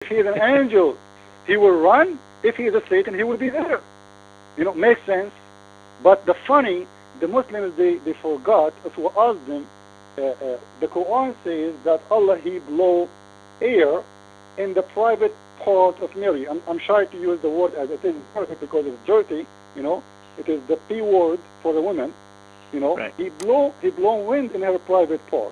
If he is an angel, he will run. If he is a Satan, he will be there. Makes sense. But the Muslims, they forgot. If we ask them, the Quran says that Allah, he blow air in the private part of Mary. I'm shy to use the word as it is perfect because it's dirty. It is the P word for a woman. Right. He blow wind in her private part.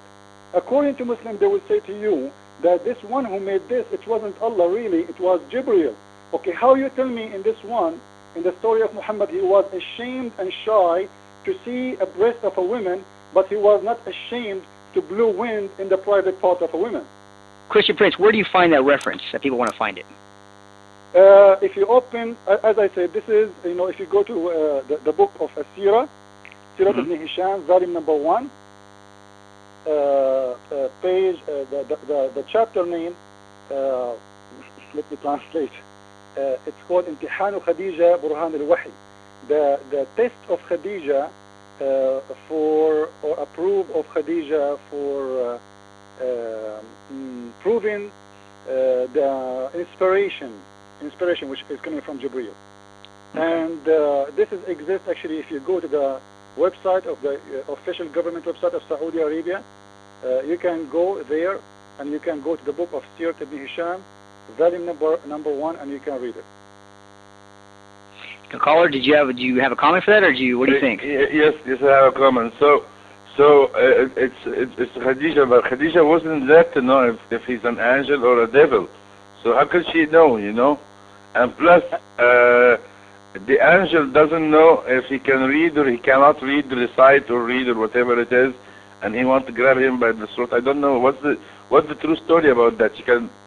According to Muslims, they will say to you that this one who made this, it wasn't Allah really, it was Jibreel. Okay, how you tell me in this one, in the story of Muhammad, he was ashamed and shy to see a breast of a woman, but he was not ashamed to blow wind in the private part of a woman. Christian Prince, where do you find that reference if people want to find it? If you open, as I said, this is, if you go to the book of As-Sirah, Sirat ibn Hisham, volume number 1, page, the chapter name, let me translate. It's called Imtihanu Khadija Burhan al-Wahi. The test of Khadija or approve of Khadija for proving the inspiration which is coming from Jibreel. And this exists actually if you go to the website of the official government website of Saudi Arabia. You can go there and you can go to the book of Sirat ibn Hisham, volume number 1, and you can read it. Caller, do you have a comment for that, or what do you think? Yes, I have a comment. So it's Khadija, but Khadija wasn't there to know if he's an angel or a devil. So how could she know? And plus, the angel doesn't know if he can read or he cannot read, recite or read or whatever it is, and he wants to grab him by the throat. I don't know what's the true story about that.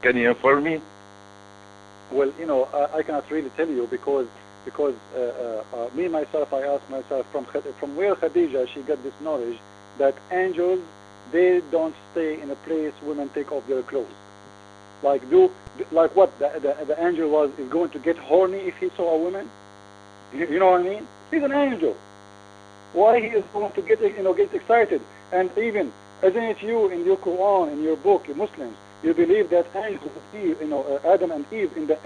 Can you inform me? Well, I cannot really tell you because me myself, I asked myself from where Khadija she got this knowledge that angels, they don't stay in a place women take off their clothes. Like what the angel is going to get horny if he saw a woman. You know what I mean? He's an angel. Why he is going to get excited? And even isn't it you in your Quran, in your book, you Muslims, you believe that angels, Adam and Eve in the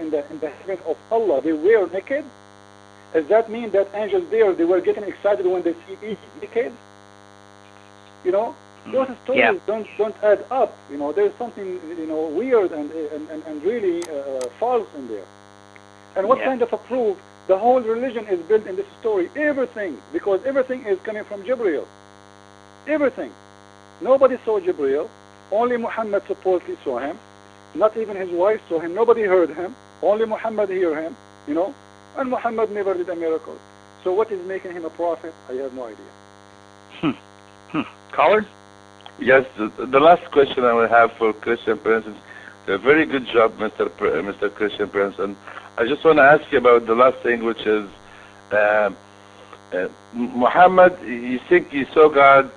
heaven of Allah, they were naked? Does that mean that angels there, they were getting excited when they see Eve naked? Those stories don't add up. There's something weird and really false in there. And what kind of a proof? The whole religion is built in this story. Everything, because everything is coming from Jibreel. Everything. Nobody saw Jibreel. Only Muhammad supposedly saw him. Not even his wife saw him. Nobody heard him. Only Muhammad heard him. And Muhammad never did a miracle. So what is making him a prophet? I have no idea. Caller? Yes, the last question I will have for Christian Prince is a very good job, Mr. Christian Prince. And I just want to ask you about the last thing, which is Muhammad, you think he saw God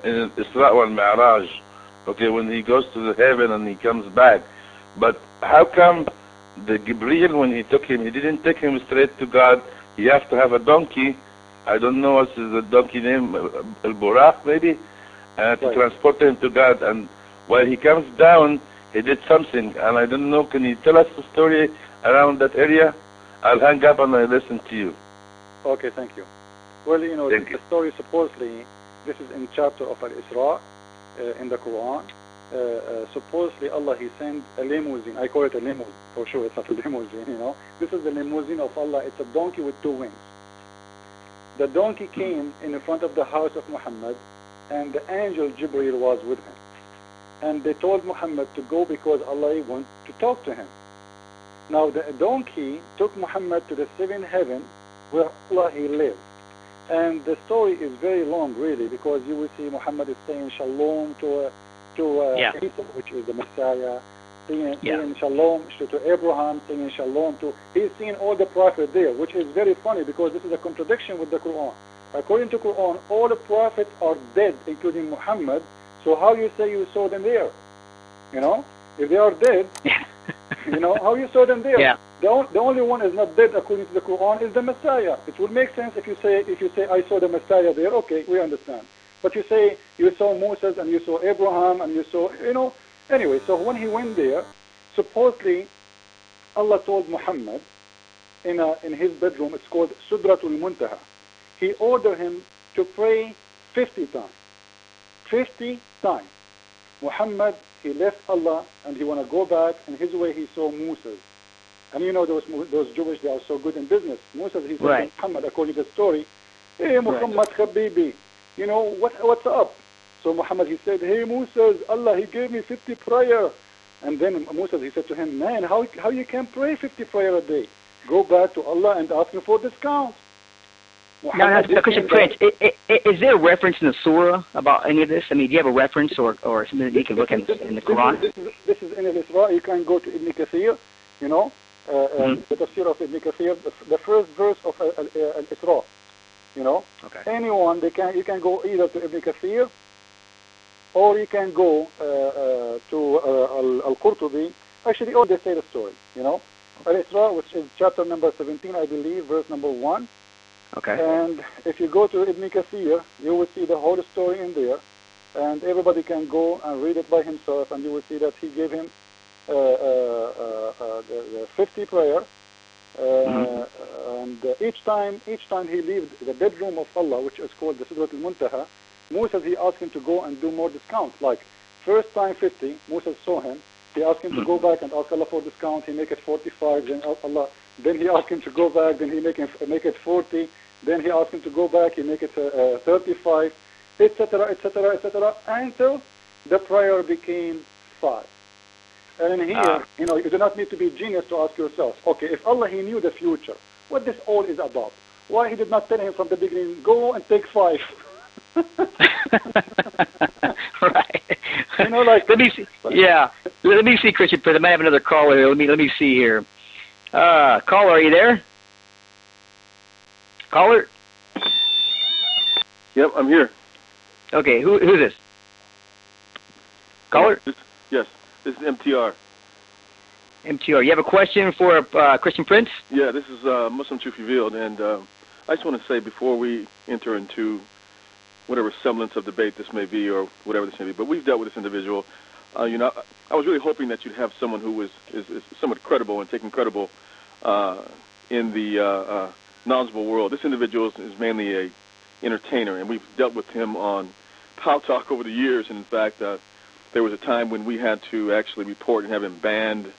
in Isra wal Mi'raj, okay, when he goes to the heaven and he comes back. But how come the Gabriel, when he took him, he didn't take him straight to God? He has to have a donkey. I don't know what's the donkey name, Al-Buraq maybe, to transport him to God. And while he comes down, he did something, and I don't know. Can you tell us the story around that area? I'll hang up and I'll listen to you. Okay, thank you. Well, the story supposedly, this is in chapter of Al-Isra in the Quran. Supposedly Allah, he sent a limousine. I call it a limousine. For sure it's not a limousine, This is the limousine of Allah. It's a donkey with 2 wings. The donkey came in front of the house of Muhammad, and the angel Jibreel was with him. And they told Muhammad to go because Allah wants to talk to him. Now the donkey took Muhammad to the 7th heaven where Allah he lives. And the story is very long really, because you will see Muhammad is saying shalom to Isa, which is the Messiah, saying shalom to Abraham, saying shalom to, he's seeing all the prophets there, which is very funny because this is a contradiction with the Quran. According to Quran, all the prophets are dead, including Muhammad. So how you say you saw them there? If they are dead, how you saw them there? Yeah. The only one is not dead according to the Quran is the Messiah. It would make sense if you say I saw the Messiah there. Okay, we understand. But you say you saw Moses and you saw Abraham and you saw Anyway, so when he went there, supposedly Allah told Muhammad in his bedroom, it's called Sudratul Muntaha. He ordered him to pray 50 times. 50 times. Muhammad, he left Allah and he want to go back, and his way he saw Musa. And you know those Jewish, they are so good in business. Musa, he said to Muhammad, according to the story, hey Muhammad Habibi, you know, what's up? So Muhammad, he said, hey Musa, Allah, he gave me 50 prayer. And then Musa, he said to him, man, how you can pray 50 prayer a day? Go back to Allah and ask him for discount. Now, Christian Prince, is there a reference in the Surah about any of this? I mean, do you have a reference or something that you can look at in the Quran? This is in Al-Isra. You can go to Ibn Kathir, you know, the tafsir of Ibn Kathir, the first verse of Al-Isra, you know. Okay. Anyone, you can go either to Ibn Kathir or you can go to Al-Qurtubi. Actually, all they say the story, you know. Al-Isra, which is chapter number 17, I believe, verse number 1. Okay. And if you go to Ibn Kathir, you will see the whole story in there, and everybody can go and read it by himself, and you will see that he gave him the 50 prayer, and each time he left the bedroom of Allah, which is called the Sidrat al-Muntaha, Musa, he asked him to go and do more discount. Like first time 50, Musa saw him. He asked him to go back and ask Allah for discount. He make it 45. Then he asked him to go back. Then he make it 40. Then he asked him to go back. He make it 35, etc., etc., etc., until the prayer became 5. And here, you know, you do not need to be genius to ask yourself, okay, if Allah, he knew the future, what this all is about? Why he did not tell him from the beginning, go and take 5? Right. You know, like, let me see. Yeah. Let me see, Christian Prince. I might have another caller here. Let me see here. Caller, are you there? Caller? Yep, I'm here. Okay, who's this? Caller? Yes, this is MTR. MTR. You have a question for Christian Prince? Yeah, this is Muslim Truth Revealed, and I just want to say before we enter into whatever semblance of debate this may be or whatever this may be, but we've dealt with this individual. You know, I was really hoping that you'd have someone who is somewhat credible and taken credible in the knowledgeable world. This individual is mainly a entertainer, and we've dealt with him on Pow Talk over the years, and in fact, there was a time when we had to actually report and have him banned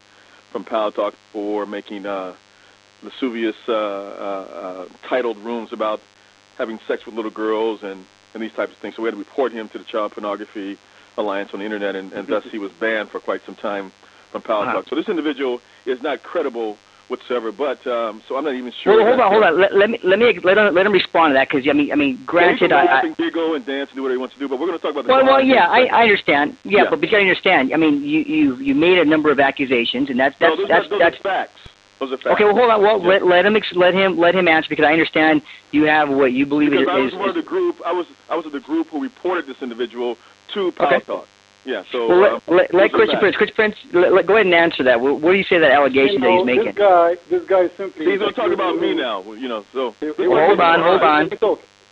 from Pow Talk for making lascivious titled rooms about having sex with little girls and these types of things. So we had to report him to the Child Pornography Alliance on the Internet, and thus he was banned for quite some time from Power Talk. So this individual is not credible whatsoever, but so I'm not even sure. Well, hold on. Let him respond to that, because I mean, granted, yeah, he can laugh and giggle and dance and do whatever he wants to do, but we're going to talk about the. Well, yeah, I understand. Yeah, but you got to understand. I mean, you made a number of accusations, and that's those are facts. Those are facts. Okay, well, hold on. Well, let him answer, because I understand you have what you believe because I was one of the group. I was of the group who reported this individual to Power Talk. Yeah, so let Christian Prince, go ahead and answer that. What do you say that allegation that he's making? This guy simply. He's going to talk about me now. You know, so. Hold on.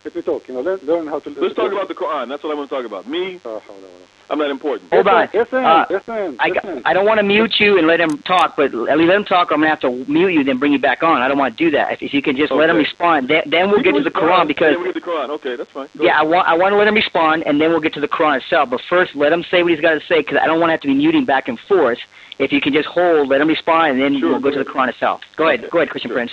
Let me talk. You know, learn how to. Let's talk about the Quran. That's what I want to talk about. Me. I'm not important. Hold on. Listen. I don't want to mute you and let him talk, but let him talk, or I'm going to have to mute you, then bring you back on. I don't want to do that. If you can just let him respond, then we'll get to the Quran, because... Then we'll get to the Quran. Okay, that's fine. Yeah, I want to let him respond, and then we'll get to the Quran itself. But first, let him say what he's got to say, because I don't want to have to be muting back and forth. If you can just hold, let him respond, and then we'll go to the Quran itself. Go ahead, Christian Prince.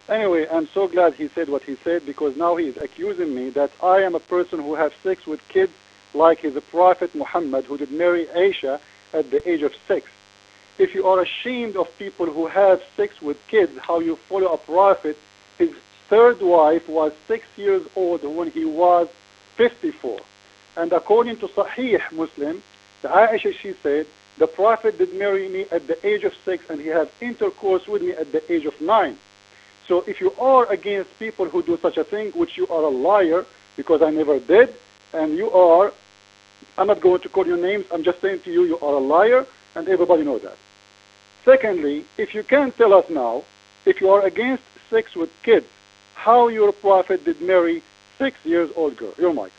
Anyway, I'm so glad he said what he said, because now he is accusing me that I am a person who has sex with kids, like his Prophet Muhammad, who did marry Aisha at the age of 6. If you are ashamed of people who have sex with kids, how you follow a prophet, his third wife was 6 years old when he was 54. And according to Sahih Muslim, the Aisha, she said, the prophet did marry me at the age of 6, and he had intercourse with me at the age of 9. So if you are against people who do such a thing, which you are a liar, because I never did, and you are, I'm not going to call your names, I'm just saying to you, you are a liar, and everybody knows that. Secondly, if you can tell us now, if you are against sex with kids, how your prophet did marry 6 years old girl. Your mic.